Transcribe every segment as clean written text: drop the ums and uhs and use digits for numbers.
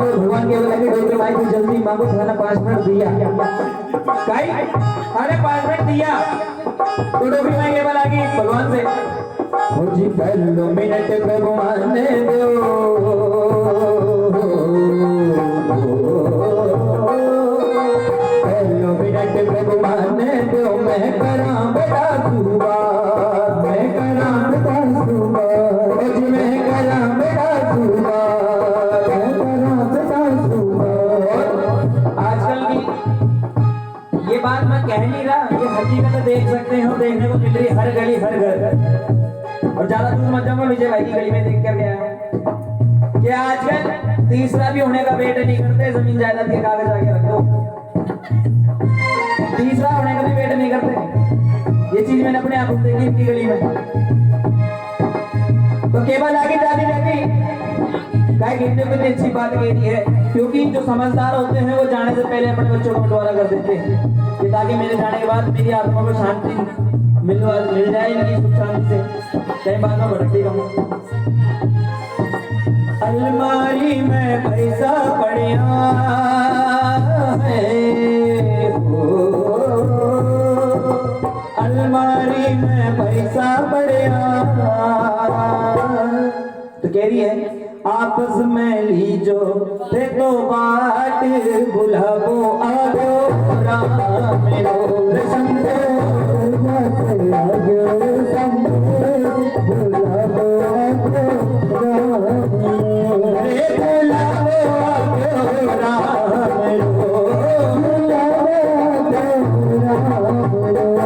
भगवान के लगे डोके भाई तू जल्दी मांगो खाना 5 मिनट दिया काई अरे 5 मिनट दिया तो डोके मांगे वाला की भगवान से हो जी पहलो मिनट भगवान ने दो पहलो मिनट भगवान ने दो मैं करा बेटा सुबह मैं करा बेटा सुबह जी मैं करा बेटा सुबह ये बात मैं कह नहीं रहा, ये हकीकत देख सकते हो, देखने को मिल रही हर गली हर घर। और ज्यादा दूर मत जाऊंगा, विजय भाई की गली में देख कर गया कि आजकल तीसरा भी होने का वेट नहीं करते, जमीन जायदाद के कागज आगे रख दो, तीसरा होने का भी वेट नहीं करते। ये चीज मैंने अपने आप देखी इनकी गली में। तो केवल आगे जाती जाती गाय गिरने पर अच्छी बात कही है, क्योंकि जो समझदार होते हैं वो जाने से पहले अपने बच्चों को बंटवारा कर देते हैं कि ताकि मेरे जाने के बाद मेरी आत्मा को शांति मिल जाए, इनकी सुख शांति से कहीं बाद में भटकती रहूं। अलमारी में पैसा पड़िया है, अलमारी में पैसा पड़िया। तो कह रही है आपस में लीजो ते तो बाट बुलावो आगो राम मेरो संतो आगो संतो बुलावो आगो राम रे बुलावो आगो राम मेरो बुलावो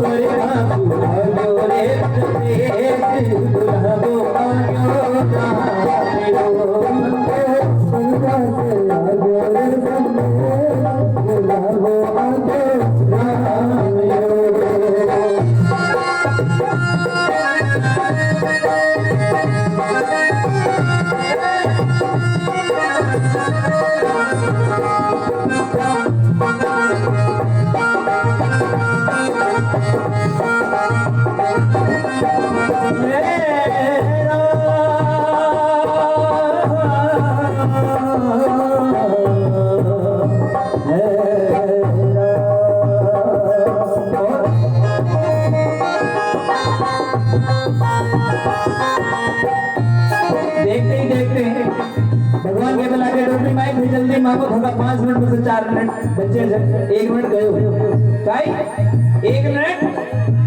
आगो राम संतो बुलावो रे बुलावो आगो भगवान के बला के डोकरी माइक भी जल्दी मांगो भगा 5 मिनट में से 4 मिनट बच्चे 1 मिनट गयो काई 1 मिनट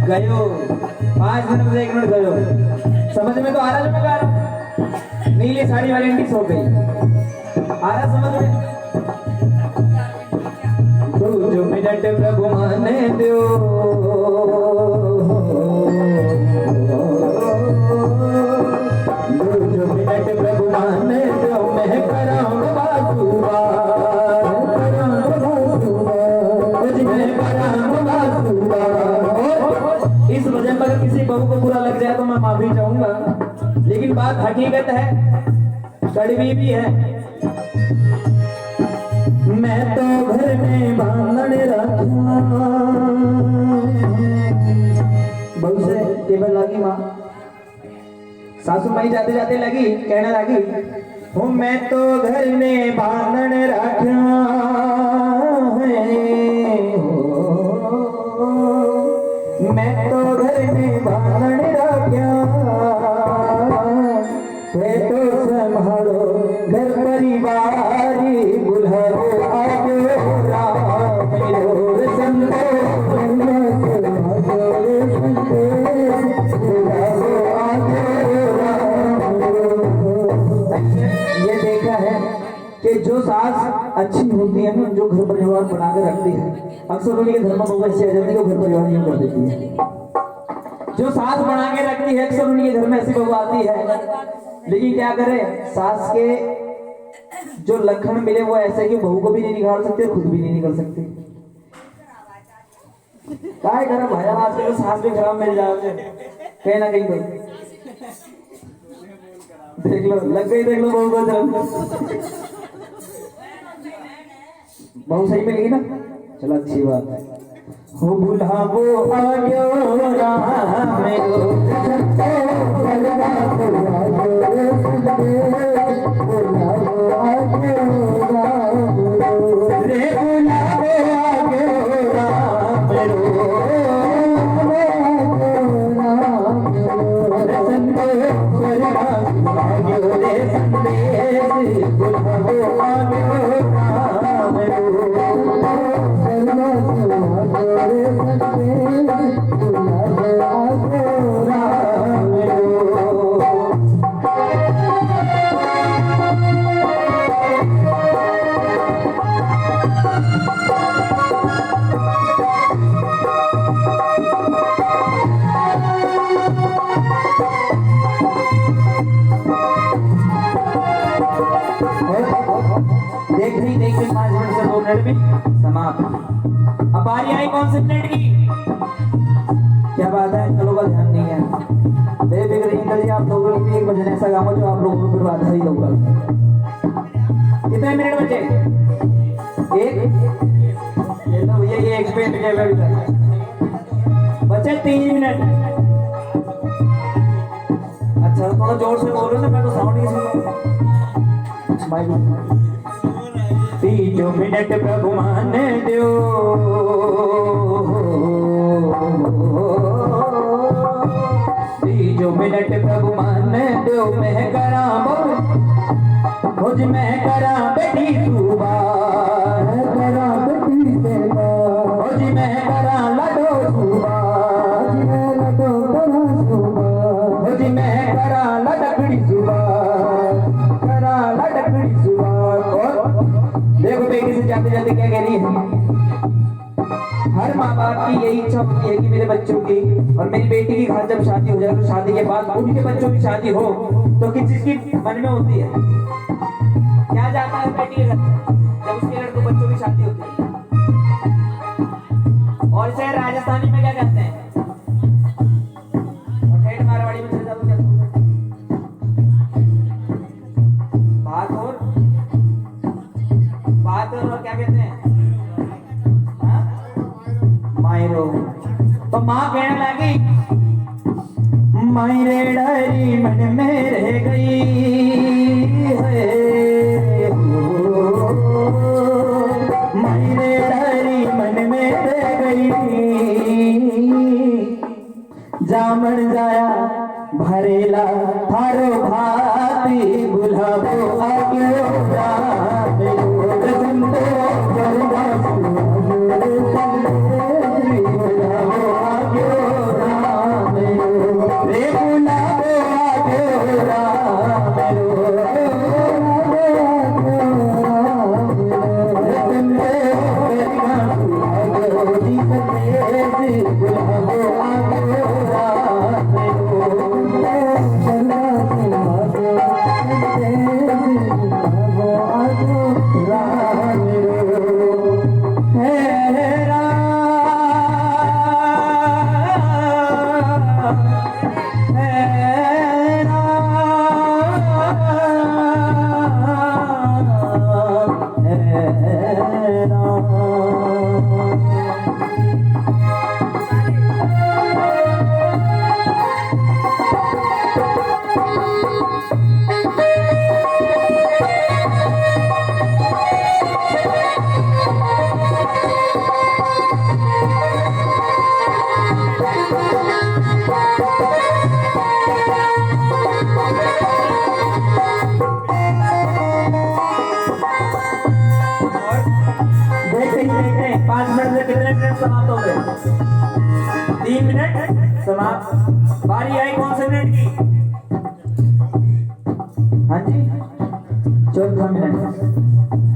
गयो 5 मिनट में से 1 मिनट गयो। समझ में तो आ रहा जो मैं गा रहा हूं? नीली साड़ी वाली आंटी सो गई, आ रहा समझ में? तो जो मिनट प्रभु माने दो जो मिनट प्रभु माने दो मैं कराऊं बासुआ इस भजन पर किसी बहू को बुरा लग जाए तो मैं माफी चाहूंगा, लेकिन बात हकीकत है, कड़वी भी है। मैं तो घर में बांधन रखा बहू से केवल लगी माँ सासू माई जाते जाते लगी कहने लगी हूँ मैं तो घर में बांधन रखा मैं तो घर में बांधन रखा तो संभालो घर परिवार बुलाओ आगे राम मेरो संतो ये देखा है कि जो सास अच्छी होती है ना, जो घर परिवार बना कर रखती है, अक्सर उनके धर्म बहु से आजादी को घर परिवार नहीं कर देती है। जो सास बना के रखती है अक्सर उनके घर में ऐसी बहू आती है, लेकिन क्या करे, सास के जो लक्षण मिले वो ऐसे कि बहू को भी नहीं निकाल सकते, खुद भी नहीं निकल सकते। काय करे भाई, आजकल सास भी खराब मिल जाते कहीं ना कहीं तो देख लो, लग गई, देख लो बहू को जब बहू सही मिल गई ना, चलो अच्छी बात है। हो बुलावो आयो राम मेरो देखते 5 मिनट से 2 मिनट में समाप्त। अब बारी आई कौन से मिनट की, क्या बात है, चलो का ध्यान नहीं है, बेफिक्र इंकल जी, आप लोगों को एक भजन ऐसा गाओ जो आप लोगों को फिर बात सही होगा। कितने मिनट बचे, एक, ये तो भैया ये एक्सपेंड किया अभी तक बचे 3 मिनट। अच्छा थोड़ा जोर से बोलो ना, मैं तो साउंड नहीं सुन रहा। 3 मिनट प्रभु मान दो, 3 मिनट प्रभु मान दो, मैं करा मुझ में करा बेटी सुबार, करा बेटी सुबार, मुझ में करा लडो सुबार, लडो करा सुबार, मुझ में करा लडकड़ी सुबार, करा लडकड़ी सुबार। और देखो बेटी से जाते जाते क्या कह रही है, हर माँ बाप की यही इच्छा होती है कि मेरे बच्चों की और मेरी बेटी की घर जब शादी हो जाए तो शादी के बाद उनके बच्चों की शादी हो तो किस चीज की मन में होती है, क्या जाता है बेटी के घर जब उसके लड़कों बच्चों की शादी होती है। और इसे राजस्थानी में क्या कहते हैं, और ठेठ मारवाड़ी में चले जाओ क्या बात और क्या कहते हैं, मायरो। तो माँ कहने लगी, मायरे डरी मन में रह गई है, मायरे डरी मन में रह गई, जामन जाया भरेला थारो भाती, बुलावो आगे समाप्त हो गए, 3 मिनट समाप्त। बारी आई कौन से मिनट की, हाँ जी 14 मिनट।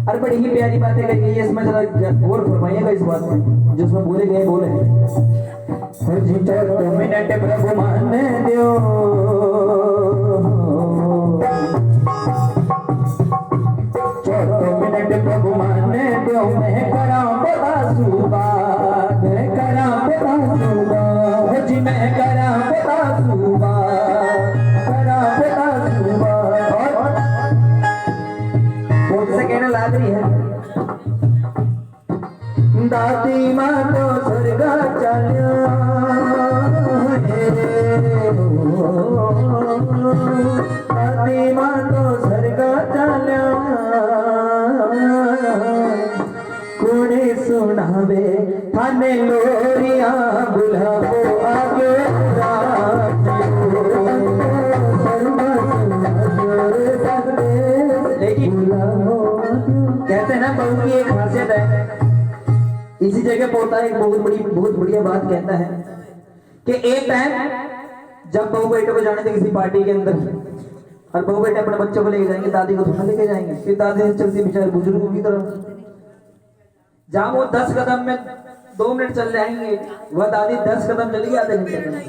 अरे बड़ी ही प्यारी बातें कही गई है, इसमें जरा गौर फरमाइएगा इस बात में, जो उसमें बोले गए बोले। तो मिनट प्रभु मान दो, तो मिनट प्रभु मान दो, मैं करा बता सुबा, मैं करा बता सुबा, जी मैं करा बता सुबा, करा बता सुबा। और कौन से कहना लाग रही है, दादी माँ तो स्वर्गा चलिया, दादी माँ तो स्वर्गा चलिया, कुड़े सुनावे थाने लोरिया, बुलावो आगे लेकिन कहते हैं ना बहू की एक खासियत है, इसी जगह पोता एक बहुत बढ़िया बात कहता है कि एक टाइम जब बहू बेटे को जाने थे किसी पार्टी के अंदर, और बहू बेटे अपने बच्चों को लेके जाएंगे, दादी को थोड़ा लेके जाएंगे, फिर दादी से चलती बेचारे बुजुर्गों की तरफ, जहां वो 10 कदम में 2 मिनट चल जाएंगे, वह दादी 10 कदम चली आधे घंटे में,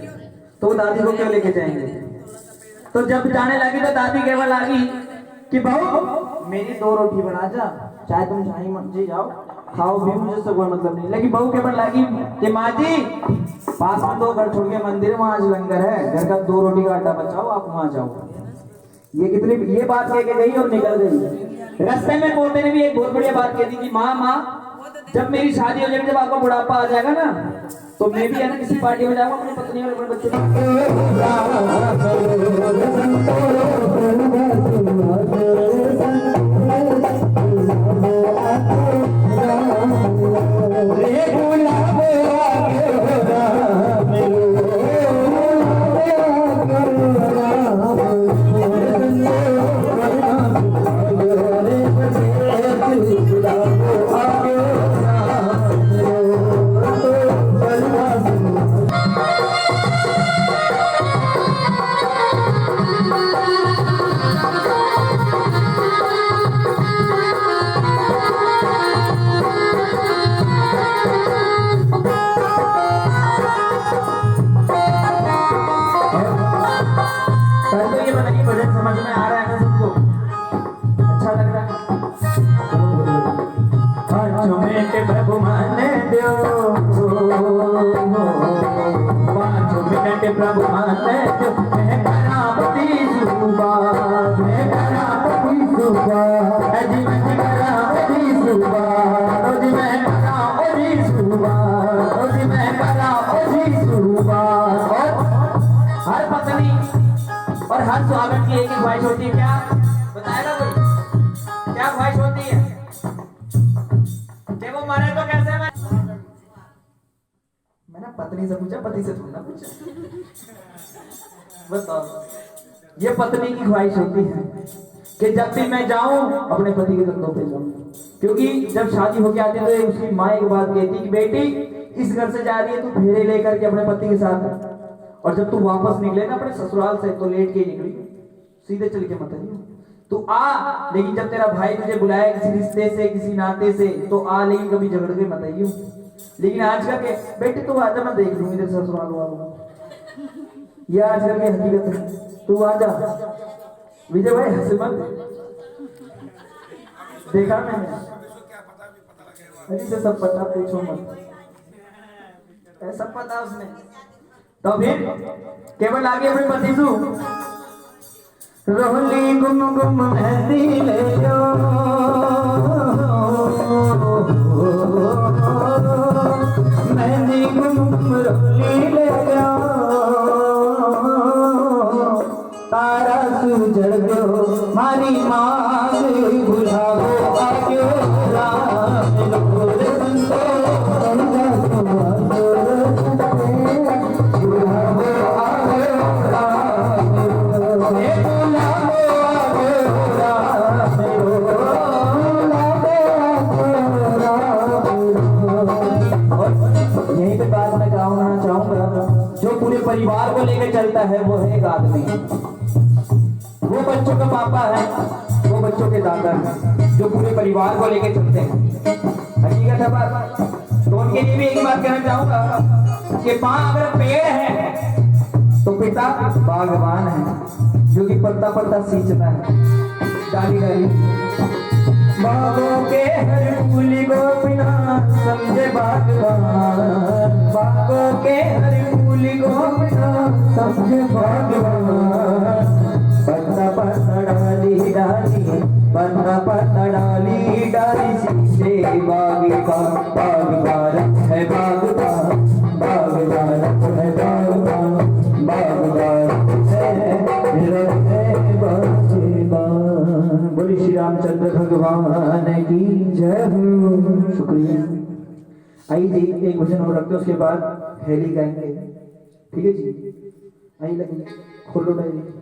तो वो दादी को क्यों लेके जाएंगे। तो जब जाने लगी तो दादी कहने लगी कि बहू मेरी 2 रोटी बना जा, चाहे तुम जहाँ मर्जी जाओ खाओ भी, मुझे सब कोई मतलब नहीं। लेकिन बहू के लगी कि माँ जी पास में 2 घर छोड़ के मंदिर, वहां आज लंगर है, घर का 2 रोटी का आटा बचाओ, आप वहां जाओ। ये बात कह के गई और निकल गई। रास्ते में पोते ने भी एक बहुत बढ़िया बात कह दी कि माँ जब मेरी शादी हो जाएगी, जब आपको बुढ़ापा आ जाएगा ना, तो मैं भी है ना किसी पार्टी में जाऊंगा अपनी पत्नी और अपने बच्चों समझ में आ रहा है सबको, अच्छा लग रहा है। 5 मिनट प्रभु माने दो, 5 मिनट प्रभु माने दो, मैं करावती सुबह, मैं करावती सुबह, जी मैं करावती सुबह, जी मैं करावती सुबह, जी मैं करावती सुबह। हर पत्नी और हर स्वागत की एक ही ख्वाहिश होती है, क्या बताएगा कोई, क्या ख्वाहिश होती है कि वो मरे तो कैसे मैंने पत्नी से पूछा, पति से थोड़ा पूछा, बताओ। ये पत्नी की ख्वाहिश होती है कि जब भी मैं जाऊं अपने पति के कंधों पे जाऊं, क्योंकि जब शादी होके आती है तो उसकी माँ एक बात कहती कि बेटी इस घर से जा रही है, तू फेरे लेकर के अपने पति के साथ, और जब तू वापस निकले ना अपने ससुराल से तो लेट के निकली, सीधे चल के मत आइयो, तू आ, लेकिन जब तेरा भाई तुझे बुलाए किसी रिश्ते से किसी नाते से तो आ, लेकिन कभी झगड़ के मत आइयो। लेकिन आजकल के बेटे तू आजा, मैं देख लूंगी तेरे ससुराल वालों, ये आजकल की हकीकत है, तू आजा। विजय भाई हंसे मत, देखा मैंने, सब पता, पूछो मत, ऐसा पता उसने। तो फिर केवल आगे अपने पति सु रोली गुम गुम मेहंदी ले लो, मेहंदी गुम गुम रोली ले लो, तारा सूझ गो मारी मांग बुझाओ आगे राम लोरे परिवार को लेकर चलता है वो है एक आदमी, वो बच्चों का पापा है, वो बच्चों के दादा है, जो पूरे परिवार को लेकर चलते हैं। हकीकत है बात। तो उनके लिए भी एक बात कहना चाहूंगा उसके पांव अगर पेड़ है तो पिता बागवान है जो कि पत्ता पत्ता सींचता है, डाली डाली। बागों के हर फूल को बिना समझे बागवान, बागों के हर फूल को बिना समझे बागवान। पत्ता पत्ता डाली डाली, पत्ता पत्ता डाली डाली, शीशे बागवान बागवान है बागवान, बागवान है बागवान, बागवान है बागवान। बोली श्री रामचंद्र भगवान की जय हो। शुक्रिया। आइए जी एक भजन और रखते उसके बाद हेली गाएंगे, ठीक है जी। आइए लगे खोलो डायरी।